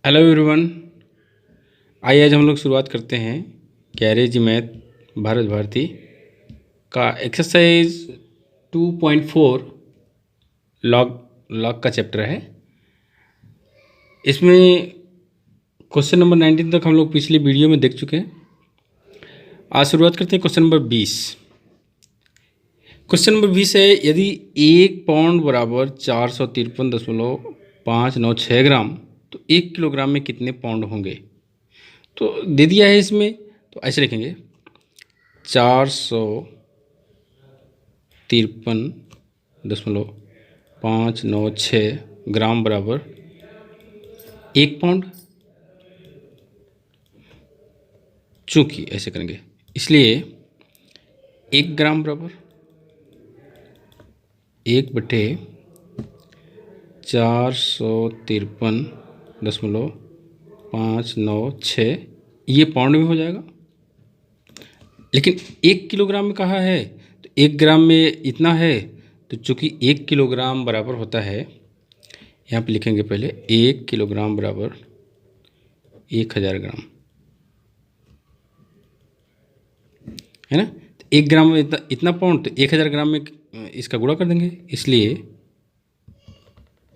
Hello everyone. आइए आज हम लोग शुरुआत करते हैं कैरेज मैथ भारत भारती का एक्सरसाइज 2.4 लॉग लॉग का चैप्टर है। इसमें क्वेश्चन नंबर 19 तक हम लोग पिछली वीडियो में देख चुके हैं। आज शुरुआत करते हैं क्वेश्चन नंबर 20। क्वेश्चन नंबर 20 है, यदि 1 पाउंड बराबर 453.596 ग्राम तो 1 किलोग्राम में कितने पाउंड होंगे। तो दे दिया है इसमें, तो ऐसे लिखेंगे 453.596 ग्राम बराबर 1 पाउंड। चूँकि ऐसे करेंगे इसलिए 1 ग्राम बराबर 1/453.596 ये पाउंड में हो जाएगा। लेकिन 1 किलोग्राम में कहा है, तो 1 ग्राम में इतना है, तो चूँकि 1 किलोग्राम बराबर होता है, यहाँ पे लिखेंगे पहले 1 किलोग्राम बराबर 1000 ग्राम, है ना। तो 1 ग्राम में इतना पाउंड, तो 1000 ग्राम में इसका गुणा कर देंगे, इसलिए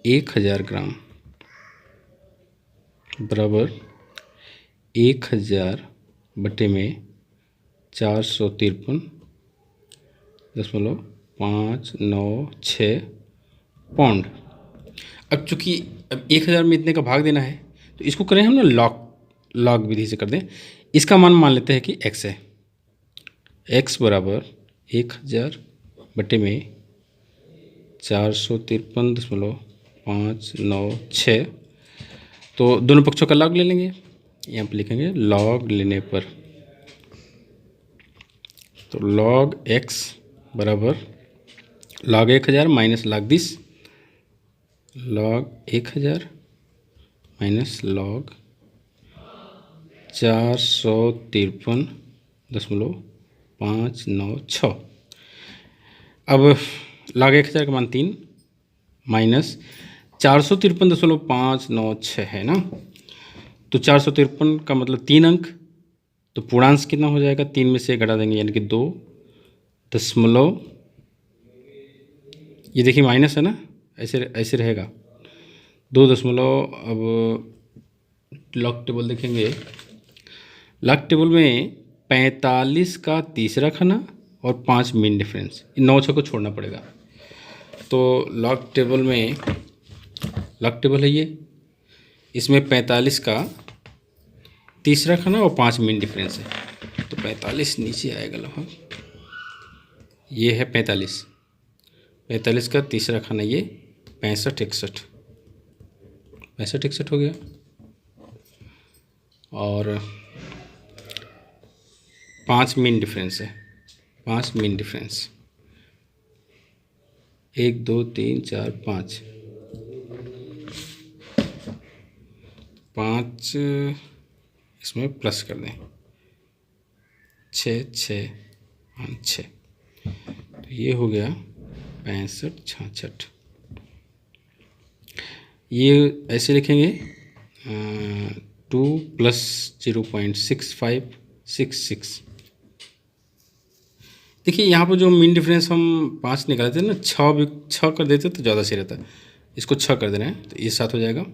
1000 ग्राम बराबर 1000 बटे में 453.596 पाउंड। अब चूँकि 1000 में इतने का भाग देना है, तो इसको करें हम ना लॉग विधि से कर दें। इसका मान लेते हैं कि x है। x बराबर 1000 बटे में 453.596, तो दोनों पक्षों का लॉग ले लेंगे। यहाँ पे लिखेंगे लॉग लेने पर, तो लॉग x बराबर log 1000 minus log 10, log 1000 minus log 453.596। अब लॉग 1000 का मान 3 माइनस 453.596 है ना। तो 453 का मतलब 3 अंक, तो पूर्णांश कितना हो जाएगा, 3 में से घटा देंगे यानी कि 2 दशमलव, ये देखिए माइनस है ना, ऐसे रहेगा 2 दशमलव। अब लॉग टेबल देखेंगे, लॉग टेबल में 45 का तीसरा खाना और 5 मीन डिफरेंस, इन 9 छः को छोड़ना पड़ेगा। तो लॉग टेबल में लॉग टेबल है ये, इसमें 45 का तीसरा खाना और 5 मीन डिफरेंस है, तो 45 नीचे आएगा लगभग, ये है 45 का तीसरा खाना, ये 65 61 हो गया। और 5 मीन डिफरेंस है, 5 मीन डिफरेंस 1 2 3 4 5 5 इसमें प्लस कर दें 6 6 6, तो ये हो गया 65 66। ये ऐसे लिखेंगे 2 प्लस 0.6566। देखिए यहाँ पर जो मीन डिफरेंस हम 5 निकालते थे ना, 6 कर देते तो ज़्यादा सही रहता। इसको 6 कर देना है, तो ये 7 हो जाएगा।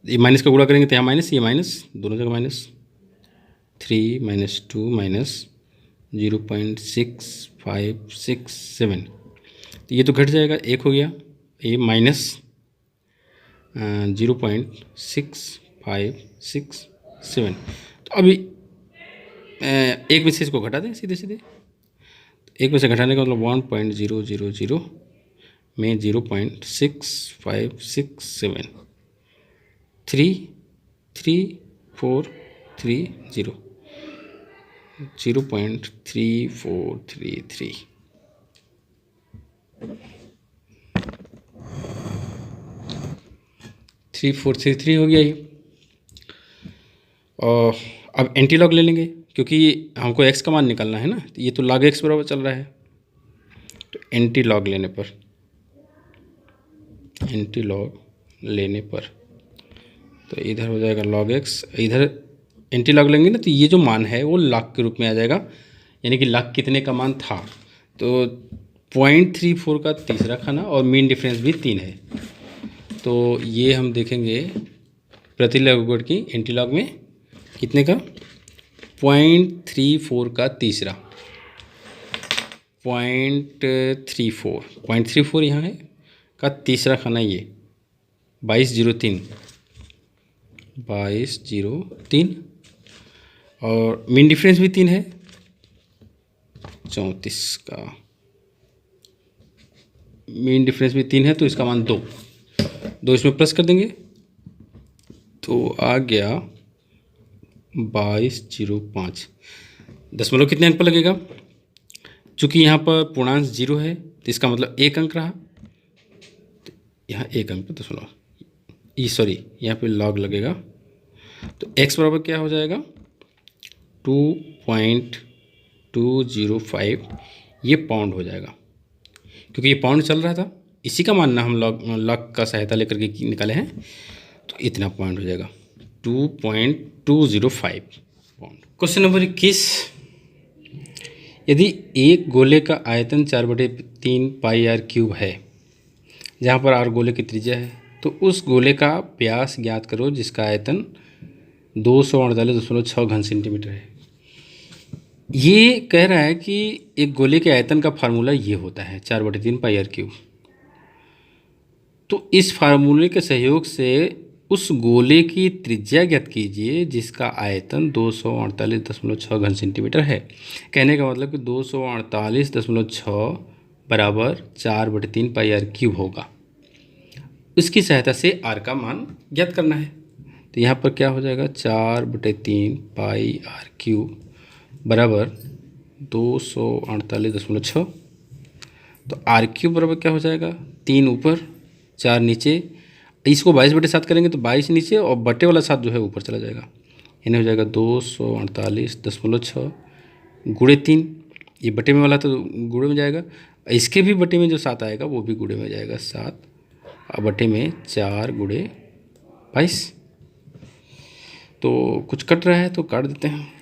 ये माइनस का गुणा करेंगे तो यहाँ माइनस, ये माइनस, दोनों जगह माइनस, 3 माइनस 2 माइनस 0.6567, तो ये तो घट जाएगा, 1 हो गया, ये माइनस 0.6567। तो अभी एक में से इसको घटा दें सीधे सीधे, एक में से घटाने का मतलब 1.000 में 0.6567 33430 0.3433 3433 हो गया ये। और अब एंटी लॉग ले लेंगे, क्योंकि हमको x का मान निकालना है ना, तो ये तो log x बराबर चल रहा है। तो एंटी लॉग लेने पर एंटी लॉग लेने पर, तो इधर हो जाएगा log x, इधर एंटी लॉग लेंगे ना तो ये जो मान है वो log के रूप में आ जाएगा, यानी कि log कितने का मान था, तो 0.34 का तीसरा खाना और मीन डिफरेंस भी 3 है। तो ये हम देखेंगे प्रति लघुगुण की एंटी लॉग में कितने का, 0.34 का तीसरा, 0.34 यहाँ है का तीसरा खाना, ये 2203 और मीन डिफरेंस भी 3 है, 34 का मीन डिफरेंस भी 3 है, तो इसका मान 2 इसमें प्लस कर देंगे तो आ गया 2205। दशमलव कितने अंक पर लगेगा, चूँकि यहाँ पर पूर्णांक 0 है तो इसका मतलब 1 अंक रहा, तो यहाँ 1 अंक पर दशमलव, सॉरी यहाँ पे लॉग लगेगा, तो x बराबर क्या हो जाएगा 2.205, ये पाउंड हो जाएगा, क्योंकि ये पाउंड चल रहा था, इसी का मानना हम लॉग का सहायता लेकर के निकाले हैं, तो इतना पॉइंट हो जाएगा 2.205 पाउंड। क्वेश्चन नंबर 21, यदि एक गोले का आयतन 4/3 पाई आर क्यूब है, जहाँ पर आर गोले की त्रिज्या है, तो उस गोले का व्यास ज्ञात करो जिसका आयतन 248.6 घन सेंटीमीटर है। ये कह रहा है कि एक गोले के आयतन का फार्मूला ये होता है 4/3 पाई आर क्यूब। तो इस फार्मूले के सहयोग से उस गोले की त्रिज्या ज्ञात कीजिए जिसका आयतन 248.6 घन सेंटीमीटर है। कहने का मतलब कि 248.6 बराबर 4/3 पाई आर क्यूब होगा। इसकी सहायता से आर का मान ज्ञात करना है। तो यहाँ पर क्या हो जाएगा 4/3 पाई आर क्यूब बराबर 248.6। तो आर क्यूब बराबर क्या हो जाएगा 3 ऊपर 4 नीचे, इसको 22/7 करेंगे तो 22 नीचे और बटे वाला 7 जो है ऊपर चला जाएगा, यानी हो जाएगा 248.6 गुणे 3, ये बटे में वाला तो गुणे में जाएगा, इसके भी बटे में जो 7 आएगा वो भी गुणे में जाएगा 7 और बटे में 4 गुणे 22। तो कुछ कट रहा है तो काट देते हैं,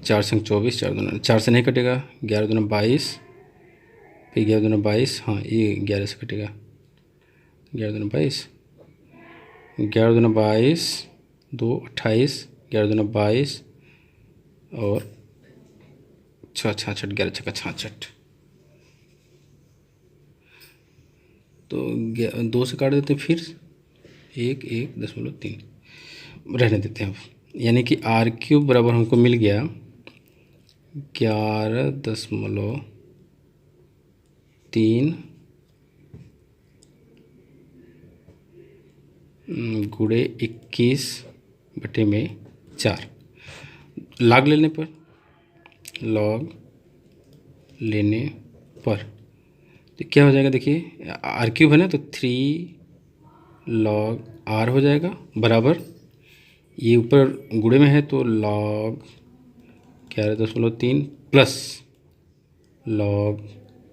4 संग 24, 4 से नहीं कटेगा, 11 दूना 22, फिर 11 दूना 22, हाँ ये 11 से कटेगा, 11 दूना 22, 11 दूना 22, 2 28, 11 दूना 22 और 6 66, 11 छक्का 66, तो 2 से काट देते हैं, फिर 1.3 रहने देते हैं अब, यानी कि आर क्यूब बराबर हमको मिल गया 11.3 गुणे 21/4 लॉग लेने पर तो क्या हो जाएगा, देखिए आर क्यूब है ना, तो 3 log r हो जाएगा बराबर, ये ऊपर गुणे में है तो log 11.3 plus log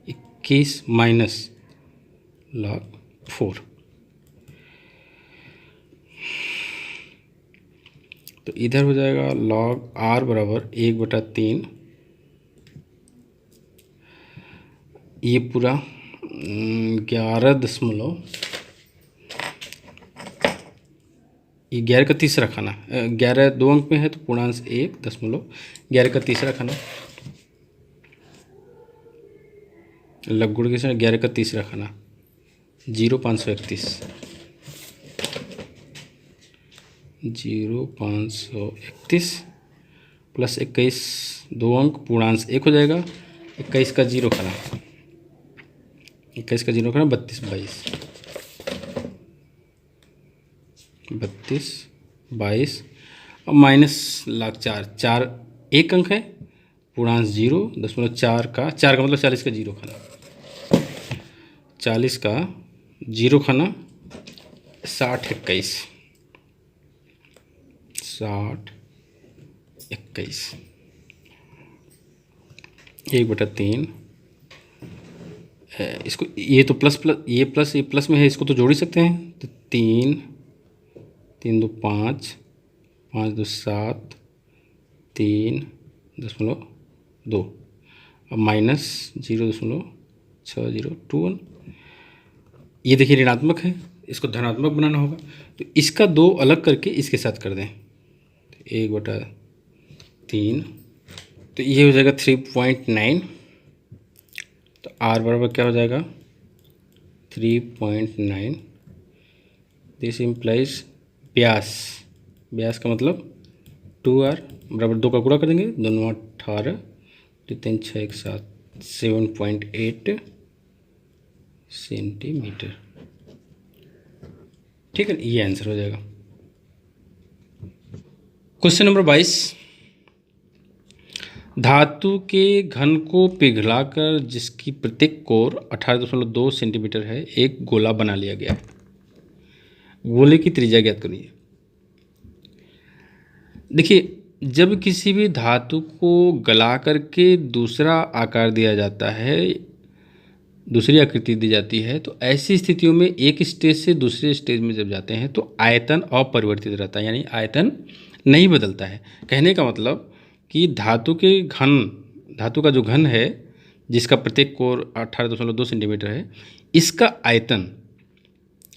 21 minus log 4। तो इधर हो जाएगा log r बराबर 1/3, ये पूरा 11 का तीसरा खाना, 11 2 अंक में है तो पूर्णांक 1.11 का तीसरा खाना, लघुगुण के साथ 11 का तीसरा खाना 0.531 प्लस 21 2 अंक पूर्णांक 1 हो जाएगा, 21 का 0 खाना 32 22 और माइनस log 4 1 अंक है, पूर्णांक 0.4 का 4 का मतलब 40 का 0 खाना, 40 का 0 खाना 60 21 1/3 इसको ये तो प्लस प्लस ये प्लस में है, इसको तो जोड़ ही सकते हैं। तो 3 3 2 5 5 2 7 3.2 अब माइनस 0.6021। ये देखिए ऋणात्मक है, इसको धनात्मक बनाना होगा, तो इसका 2 अलग करके इसके साथ कर दें। 1/3 तो ये हो जाएगा 3.9। तो r बराबर क्या हो जाएगा 3.9। दिस इम्प्लाइज व्यास का मतलब 2r बराबर 2 का गुणा कर देंगे, 2 9 18 3 6 1 7 7.8 सेंटीमीटर। ठीक है, ये आंसर हो जाएगा। क्वेश्चन नंबर 22, धातु के घन को पिघलाकर जिसकी प्रत्येक कोर 18.2 सेंटीमीटर है, एक गोला बना लिया गया है। गोले की त्रिज्या ज्ञात करिए। देखिए, जब किसी भी धातु को गला करके दूसरा आकार दिया जाता है, दूसरी आकृति दी जाती है, तो ऐसी स्थितियों में एक स्टेज से दूसरे स्टेज में जब जाते हैं तो आयतन अपरिवर्तित रहता है, यानी आयतन नहीं बदलता है। कहने का मतलब कि धातु का जो घन है, जिसका प्रत्येक कोर 18.2 सेंटीमीटर है, इसका आयतन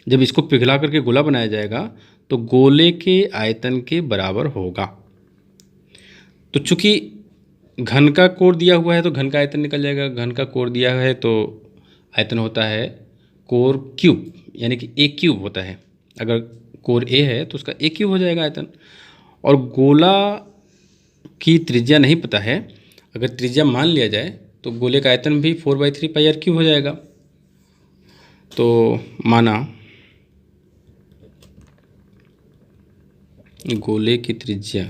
जब इसको पिघला करके गोला बनाया जाएगा तो गोले के आयतन के बराबर होगा। तो चूंकि घन का कोर दिया हुआ है तो घन का आयतन निकल जाएगा, घन का कोर दिया है तो आयतन होता है कोर क्यूब, यानी कि ए क्यूब होता है। अगर कोर ए है तो उसका ए क्यूब हो जाएगा आयतन। और गोला की त्रिज्या नहीं पता है, अगर त्रिज्या मान लिया जाए तो गोले का आयतन भी 4/3 पाई आर क्यूब हो जाएगा। तो माना गोले की त्रिज्या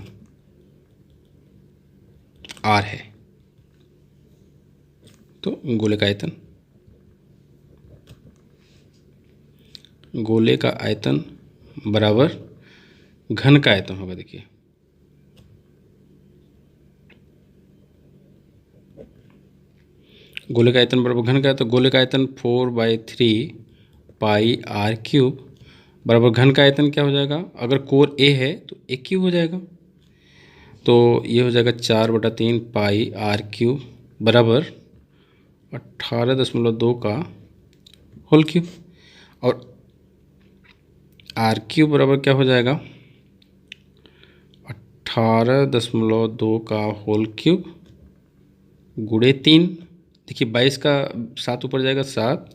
r है, तो गोले का आयतन बराबर घन का आयतन होगा। देखिए, गोले का आयतन बराबर घन का, तो गोले का आयतन 4/3 पाई आर क्यूब बराबर घन का आयतन क्या हो जाएगा, अगर कोर ए है तो ए क्यूब हो जाएगा। तो ये हो जाएगा 4/3 पाई आर क्यूब बराबर 18.2 का होल क्यूब। और आर क्यूब बराबर क्या हो जाएगा 18.2 का होल क्यूब गुणे 3। देखिए 22 का 7 ऊपर जाएगा 7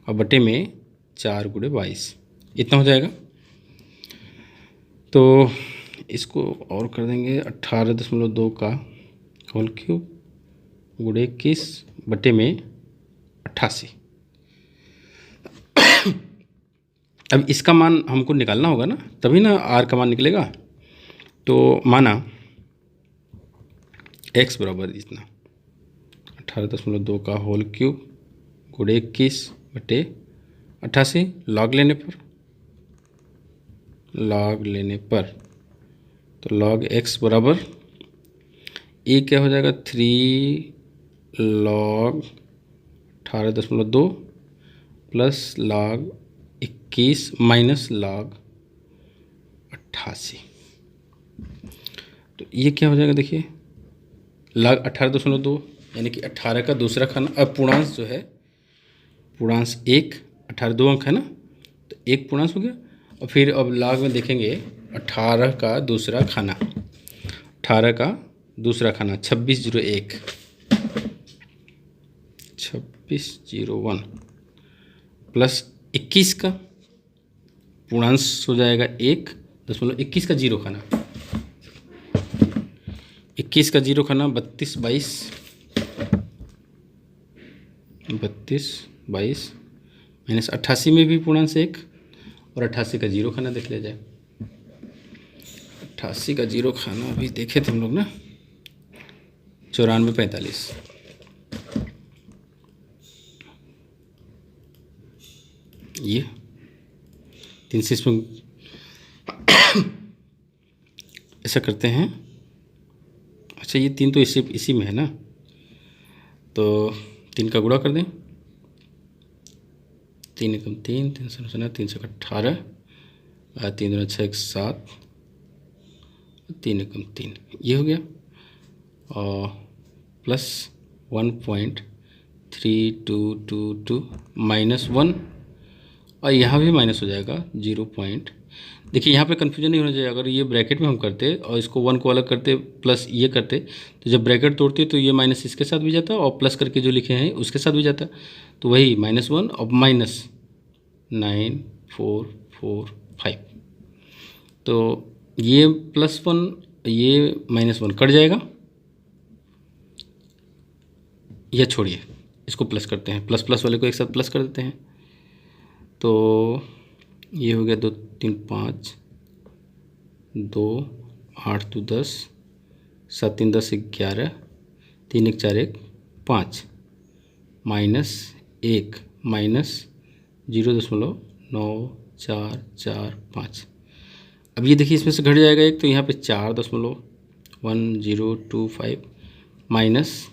और बटे में 4 गुणे 22, इतना हो जाएगा। तो इसको और कर देंगे 18.2 का होल क्यूब गुणे 21 बटे में 88। अब इसका मान हमको निकालना होगा ना, तभी ना आर का मान निकलेगा। तो माना x बराबर इतना 18.2 का होल क्यूब गुणे 21 बटे 88, लॉग लेने पर तो log x बराबर ए क्या हो जाएगा 3 log 18.2 plus log 21 minus log 88। तो ये क्या हो जाएगा, देखिए log 18.2 यानी कि 18 का दूसरा खाना। अब पूर्णांश जो है, पूर्णांश 1, 18 2 अंक है ना, तो 1 पूर्णांश हो गया। और फिर अब log में देखेंगे 18 का दूसरा खाना, 18 का दूसरा खाना 2601 2601 प्लस 21 का पूर्णांश हो जाएगा 1.21 का जीरो खाना, 21 का जीरो खाना 32 22 माइनस 88 में भी पूर्णांश 1 और 88 का जीरो खाना देख लिया जाए। 88 का जीरो खाना अभी देखे थे हम लोग ना, 9445। ये 3 से इसमें ऐसा करते हैं। अच्छा, ये 3 तो इसी में है ना, तो 3 का गुणा कर दें 3 एकम 3, 3 सौ 9, 3 सौ 18, 3 दूना 6 7, 3 एकम 3, ये हो गया। और प्लस 1.3222 -1, और यहाँ भी माइनस हो जाएगा 0 पॉइंट। देखिए यहाँ पे कन्फ्यूजन नहीं होना चाहिए। अगर ये ब्रैकेट में हम करते और इसको 1 को अलग करते प्लस ये करते, तो जब ब्रैकेट तोड़ते तो ये माइनस इसके साथ भी जाता और प्लस करके जो लिखे हैं उसके साथ भी जाता। तो वही -1 और -9445। तो ये +1 ये -1 कट जाएगा, यह छोड़िए, इसको प्लस करते हैं, प्लस प्लस वाले को एक साथ प्लस कर देते हैं। तो ये हो गया 2 3 5, 2 8 2 10, 7 3 10 11, 3 1 4 1 5, -1 -0.9445। अब ये देखिए इसमें से घट जाएगा एक, तो यहाँ पे 4.1025 माइनस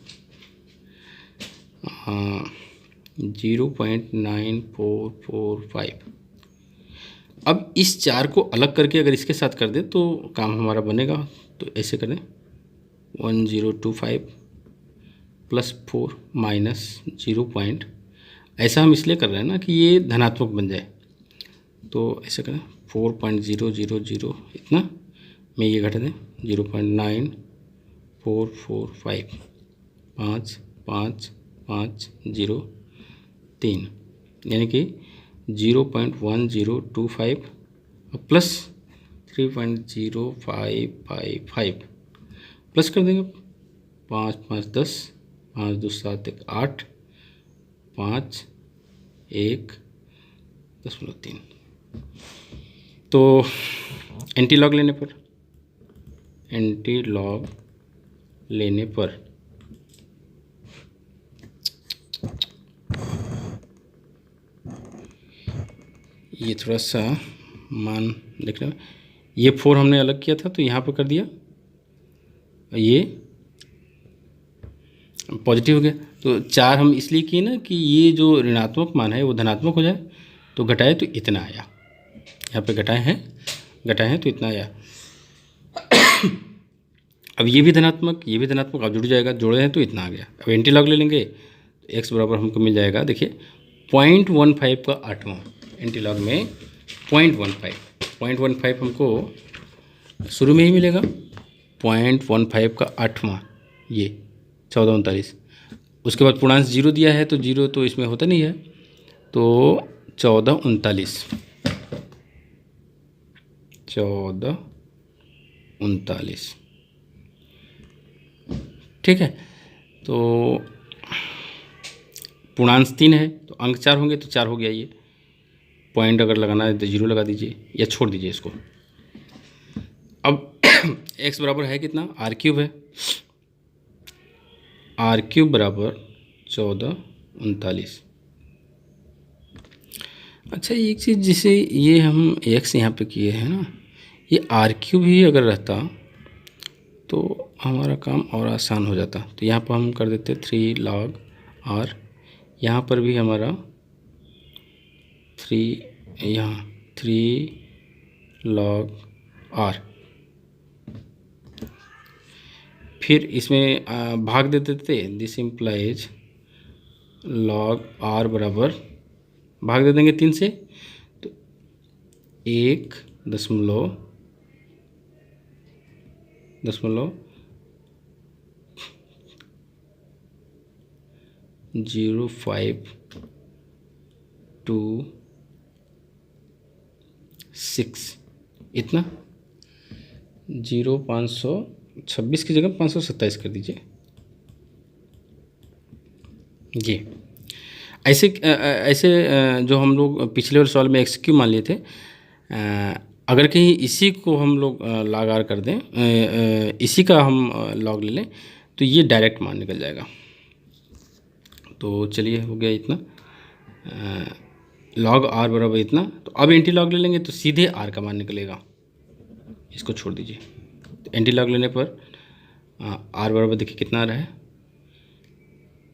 0.9445। अब इस 4 को अलग करके अगर इसके साथ कर दे तो काम हमारा बनेगा। तो ऐसे करें 1025 + 4 -0 पॉइंट, ऐसा हम इसलिए कर रहे हैं ना कि ये धनात्मक बन जाए। तो ऐसे करें 4.000 इतना में ये घटा दें 0.9445, 5 5 5 0 3, यानी कि 0.1025 प्लस 3.0555 प्लस कर देंगे 5 5 10, 5 2 7 1 8, 5 1 0.3। तो एंटी लॉग लेने पर ये थोड़ा सा मान देख रहे हो, ये 4 हमने अलग किया था तो यहाँ पर कर दिया, ये पॉजिटिव हो गया। तो 4 हम इसलिए किए ना कि ये जो ऋणात्मक मान है वो धनात्मक हो जाए। तो घटाए तो इतना आया, यहाँ पे घटाए हैं तो इतना आया। अब ये भी धनात्मक अब जुड़ जाएगा, जोड़े हैं तो इतना आ गया। अब एंटी लॉग ले लेंगे तो x बराबर हमको मिल जाएगा, देखिए 0.15 का 8वां एंटी लॉग में 0.15 हमको शुरू में ही मिलेगा। 0.15 का 8वां ये 1439। उसके बाद पूर्णांक 0 दिया है तो 0 तो इसमें होता नहीं है, तो 1439 ठीक है। तो पूर्णांक 3 है तो अंक 4 होंगे तो 4 हो गया। ये पॉइंट अगर लगाना है तो 0 लगा दीजिए या छोड़ दीजिए इसको। अब x बराबर है कितना, r³ है, r³ बराबर 1439। अच्छा एक चीज़, जिसे ये हम x यहाँ पे किए हैं ना, ये r³ ही अगर रहता तो हमारा काम और आसान हो जाता। तो यहाँ पर हम कर देते 3 log r, यहाँ पर भी हमारा 3 log r, फिर इसमें भाग दे देते। दिस इम्प्लाइज log r बराबर भाग दे देंगे 3 से, तो 1.0526 इतना 526 की जगह 527 कर दीजिए। जी ऐसे जो हम लोग पिछले वाले सवाल में x³ मान लिए थे, अगर कहीं इसी को हम लोग log r कर दें, इसी का हम log ले लें तो ये डायरेक्ट मान निकल जाएगा। तो चलिए हो गया इतना, log r बराबर इतना। तो अब एंटी लॉग ले लेंगे तो सीधे r का मान निकलेगा, इसको छोड़ दीजिए। तो एंटी लॉग लेने पर r बराबर देखिए कितना आ रहा है,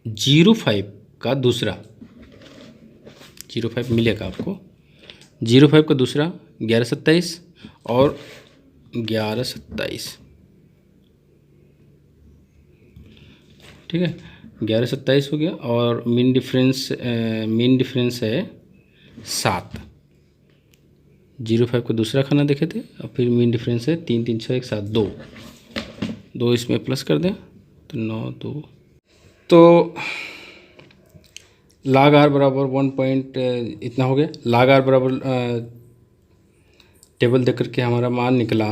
0.5 का दूसरा 05 मिलेगा आपको। 05 का दूसरा 1127 और 1127, ठीक है। 1127 हो गया और मीन डिफरेंस है 7। 05 का दूसरा खाना देखे थे और फिर मीन डिफरेंस है 3 3 6 1 7 2 इसमें प्लस कर दें तो 9 2। तो log r बराबर 1 पॉइंट इतना हो गया। log r बराबर टेबल देख करके हमारा मान निकला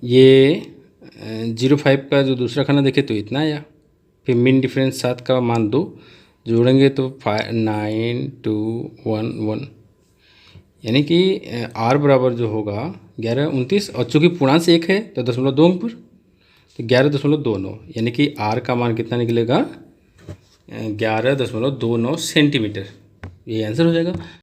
ये 05 का जो दूसरा खाना देखे तो इतना आया। फिर मीन डिफरेंस 7 का मान 2 जोड़ेंगे तो 9 2 1 1, यानी कि r बराबर जो होगा 11 29 और चूँकि पूर्णांक 1 है तो 0.2 अंक पर, तो 11.29, यानी कि r का मान कितना निकलेगा 11.29 सेंटीमीटर। ये आंसर हो जाएगा।